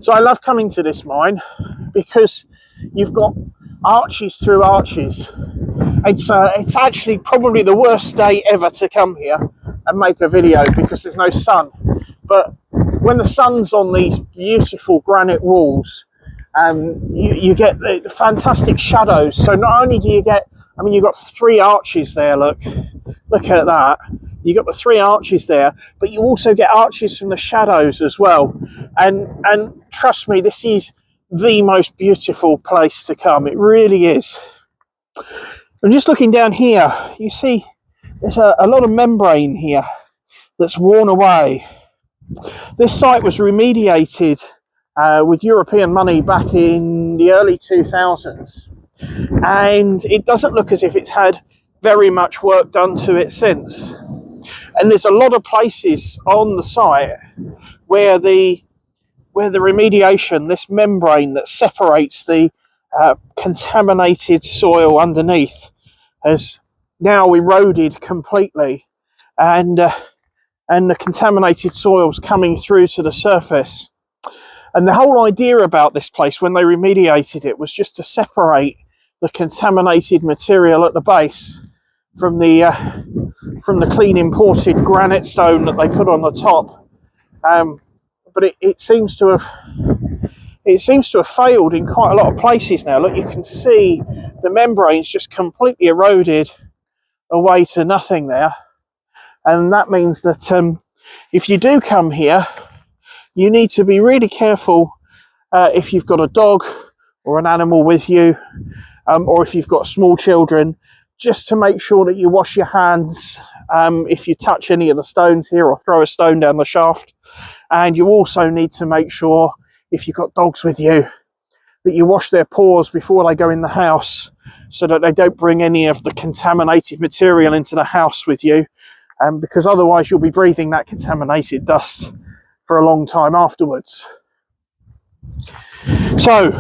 So I love coming to this mine because you've got arches through arches. It's actually probably the worst day ever to come here and make a video because there's no sun. But when the sun's on these beautiful granite walls, you get the fantastic shadows. So not only do you get, I mean, you've got 3 arches there, look at that. You've got the 3 arches there, but you also get arches from the shadows as well. And trust me, this is the most beautiful place to come. It really is. I'm just looking down here. You see there's a lot of membrane here that's worn away. This site was remediated with European money back in the early 2000s. And it doesn't look as if it's had very much work done to it since. And there's a lot of places on the site where the remediation, this membrane that separates the contaminated soil underneath, has now eroded completely, and the contaminated soil's coming through to the surface. And the whole idea about this place when they remediated it was just to separate the contaminated material at the base from the clean imported granite stone that they put on the top. But it seems to have failed in quite a lot of places now. Look, you can see the membrane's just completely eroded away to nothing there, and that means that if you do come here, you need to be really careful if you've got a dog or an animal with you, or if you've got small children, just to make sure that you wash your hands if you touch any of the stones here or throw a stone down the shaft. And you also need to make sure, if you've got dogs with you, that you wash their paws before they go in the house, so that they don't bring any of the contaminated material into the house with you, because otherwise you'll be breathing that contaminated dust for a long time afterwards. So,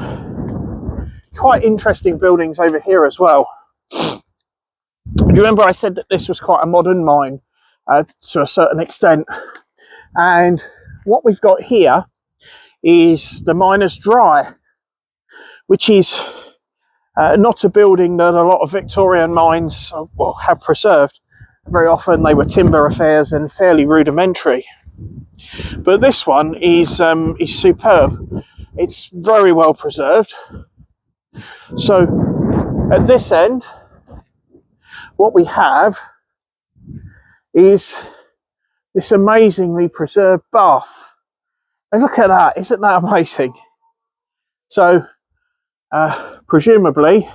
quite interesting buildings over here as well. Do you remember I said that this was quite a modern mine to a certain extent? And what we've got here is the miner's dry, which is not a building that a lot of Victorian mines have preserved. Very often they were timber affairs and fairly rudimentary. But this one is superb. It's very well preserved. So at this end, what we have is this amazingly preserved bath. And look at that, isn't that amazing? So presumably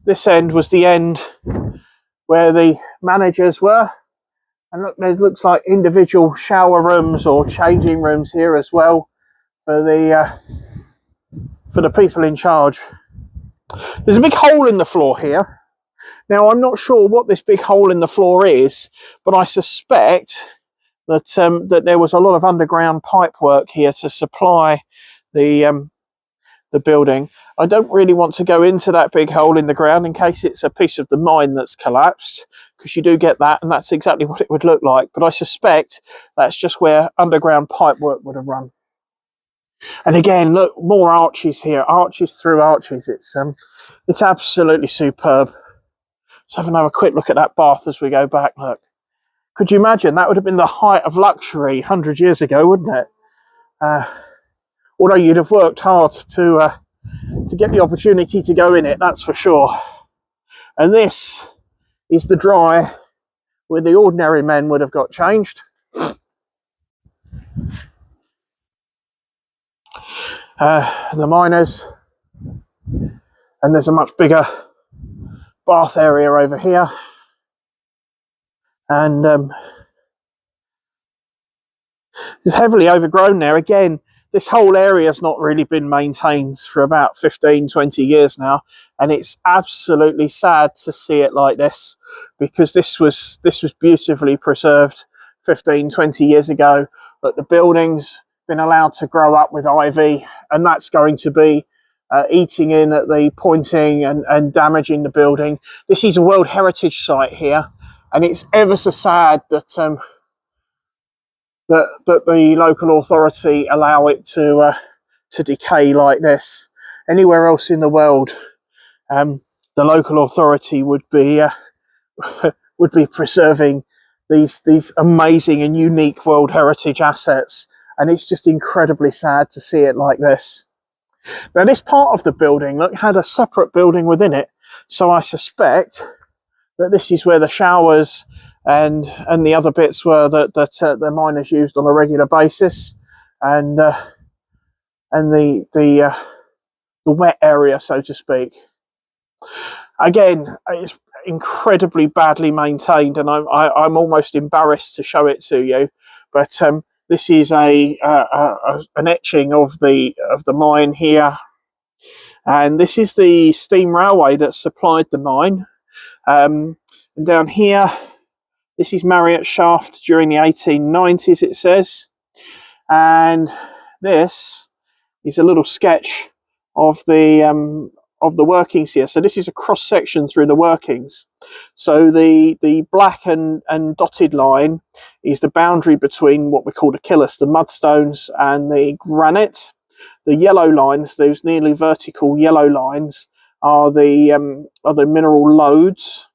this end was the end where the managers were. And look, there looks like individual shower rooms or changing rooms here as well for the people in charge. There's a big hole in the floor here. Now, I'm not sure what this big hole in the floor is, but I suspect that that there was a lot of underground pipe work here to supply the building. I don't really want to go into that big hole in the ground in case it's a piece of the mine that's collapsed, because you do get that, and that's exactly what it would look like. But I suspect that's just where underground pipe work would have run. And again, look, more arches here, arches through arches. It's absolutely superb. Let's have another quick look at that bath as we go back. Look, could you imagine? That would have been the height of luxury 100 years ago, wouldn't it? Although you'd have worked hard to get the opportunity to go in it, that's for sure. And this is the dry where the ordinary men would have got changed. The miners, and there's a much bigger bath area over here, and it's heavily overgrown there. Again, this whole area has not really been maintained for about 15-20 years now, and it's absolutely sad to see it like this, because this was beautifully preserved 15-20 years ago. But the building's been allowed to grow up with ivy, and that's going to be eating in at the pointing and damaging the building. This is a World Heritage Site here, and it's ever so sad that that the local authority allow it to to decay like this. Anywhere else in the world, the local authority would be would be preserving these amazing and unique World Heritage assets, and it's just incredibly sad to see it like this. Now, this part of the building, look, had a separate building within it, so I suspect that this is where the showers and the other bits were that the miners used on a regular basis, and the wet area, so to speak. Again, it's incredibly badly maintained, and I'm almost embarrassed to show it to you, but this is an etching of the mine here, and this is the steam railway that supplied the mine. And down here, this is Marriott's shaft during the 1890s, it says, and this is a little sketch of the workings here. So this is a cross section through the workings. So the black and dotted line is the boundary between what we call the killus, the mudstones, and the granite. The yellow lines, those nearly vertical yellow lines, are the mineral lodes.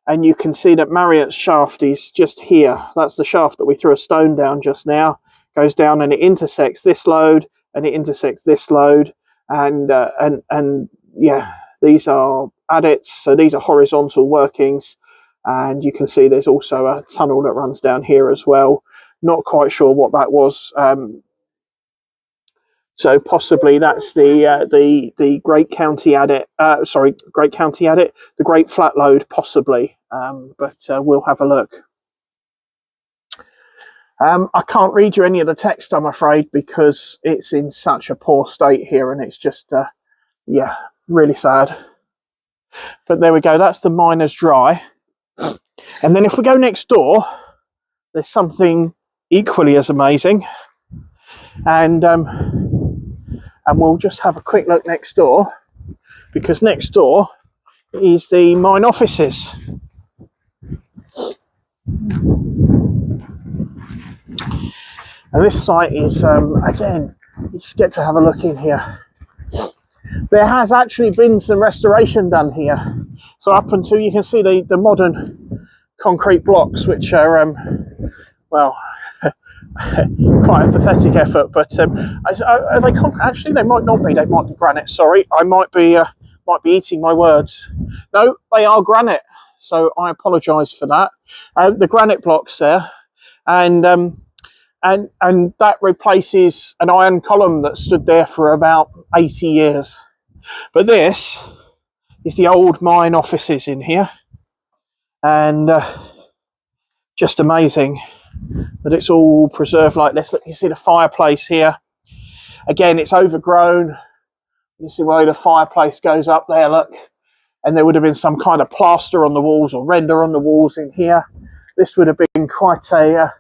And you can see that Marriott's shaft is just here. That's the shaft that we threw a stone down just now. Goes down and it intersects this lode and it intersects this lode, and yeah, these are adits, so these are horizontal workings, and you can see there's also a tunnel that runs down here as well. Not quite sure what that was, so possibly that's the Great County adit. Great County adit, the Great Flat Lode, possibly, but we'll have a look. I can't read you any of the text, I'm afraid, because it's in such a poor state here, and it's just yeah, really sad. But there we go, that's the Miners Dry. And then if we go next door, there's something equally as amazing, and we'll just have a quick look next door, because next door is the mine offices. And this site is, again, you just get to have a look in here. There has actually been some restoration done here. So up until, you can see the modern concrete blocks, which are, well, quite a pathetic effort, but are they actually, they might not be, they might be granite, sorry. I might be eating my words. No, they are granite, so I apologise for that. The granite blocks there, and that replaces an iron column that stood there for about 80 years. But this is the old mine offices in here, and just amazing that it's all preserved like this. Look, you see the fireplace here. Again, it's overgrown. You see where the fireplace goes up there, look. And there would have been some kind of plaster on the walls or render on the walls in here. This would have been quite a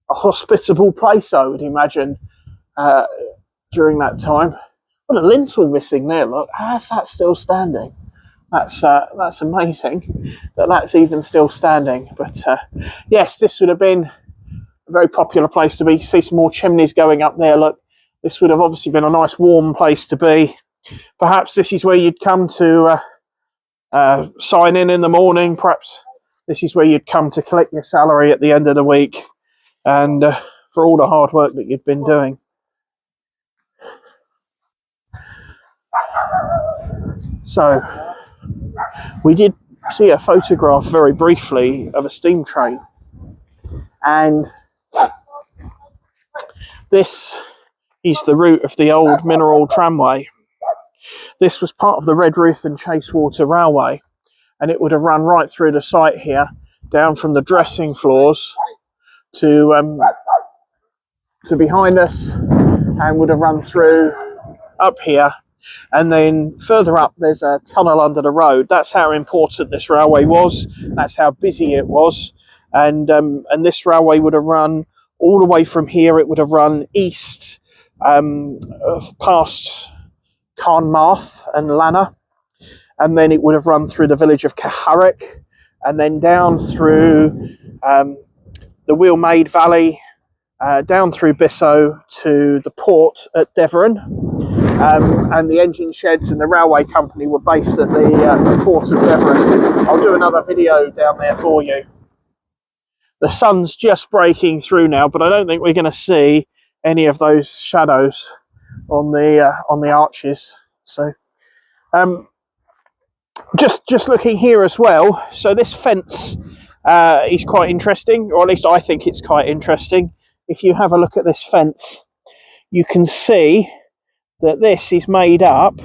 hospitable place, I would imagine, during that time. What a lintel missing there, look. How's that still standing? That's amazing that that's even still standing. But yes, this would have been a very popular place to be. You see some more chimneys going up there, look. This would have obviously been a nice warm place to be. Perhaps this is where you'd come to sign in the morning. Perhaps this is where you'd come to collect your salary at the end of the week, and for all the hard work that you've been doing. So we did see a photograph very briefly of a steam train, and this is the route of the old mineral tramway. This was part of the Redruth and Chasewater Railway, and it would have run right through the site here, down from the dressing floors to behind us, and would have run through up here, and then further up there's a tunnel under the road. That's how important this railway was. That's how busy it was, and this railway would have run all the way from here. It would have run east past Carnmarth and Lanna, and then it would have run through the village of Caharrick, and then down through the Wheal Valley, down through Bissau to the port at Deveren, and the engine sheds and the railway company were based at the port of Deveren. I'll do another video down there for you. The sun's just breaking through now, but I don't think we're going to see any of those shadows on the arches. So just looking here as well, so this fence is quite interesting, or at least I think it's quite interesting. If you have a look at this fence, you can see that this is made up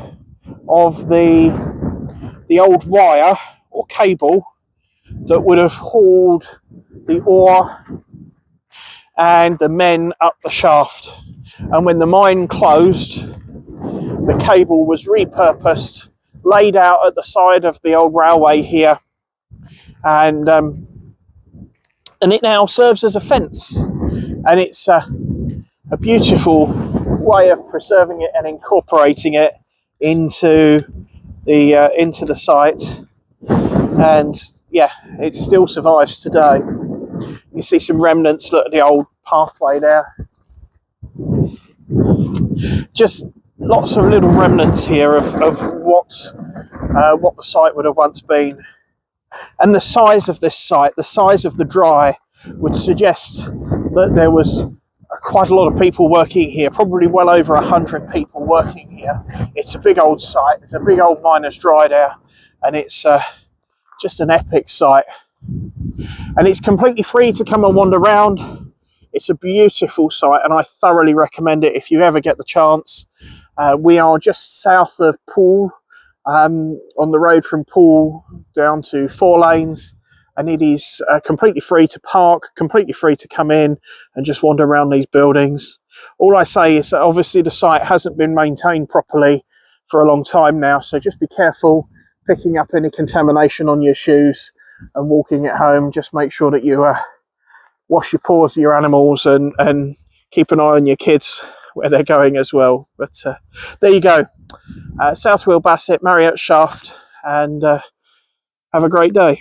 of the old wire or cable that would have hauled the ore and the men up the shaft. And when the mine closed, the cable was repurposed, laid out at the side of the old railway here, and it now serves as a fence. And it's a beautiful way of preserving it and incorporating it into the site. And yeah, it still survives today. You see some remnants. Look at the old pathway there. Just lots of little remnants here of what the site would have once been. And the size of this site, the size of the dry, would suggest that there was quite a lot of people working here, probably well over 100 people working here. It's a big old site. It's a big old miners' dry there, and it's just an epic site. And it's completely free to come and wander around. It's a beautiful site, and I thoroughly recommend it if you ever get the chance. We are just south of Poole, on the road from Poole down to 4 lanes, and it is completely free to park, completely free to come in and just wander around these buildings. All I say is that obviously the site hasn't been maintained properly for a long time now, so just be careful picking up any contamination on your shoes and walking it home. Just make sure that you wash your paws of your animals and keep an eye on your kids where they're going as well. But there you go. South Wheal, Basset, Marriott Shaft, and have a great day.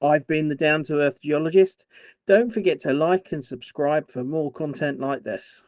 I've been the Down to Earth Geologist. Don't forget to like and subscribe for more content like this.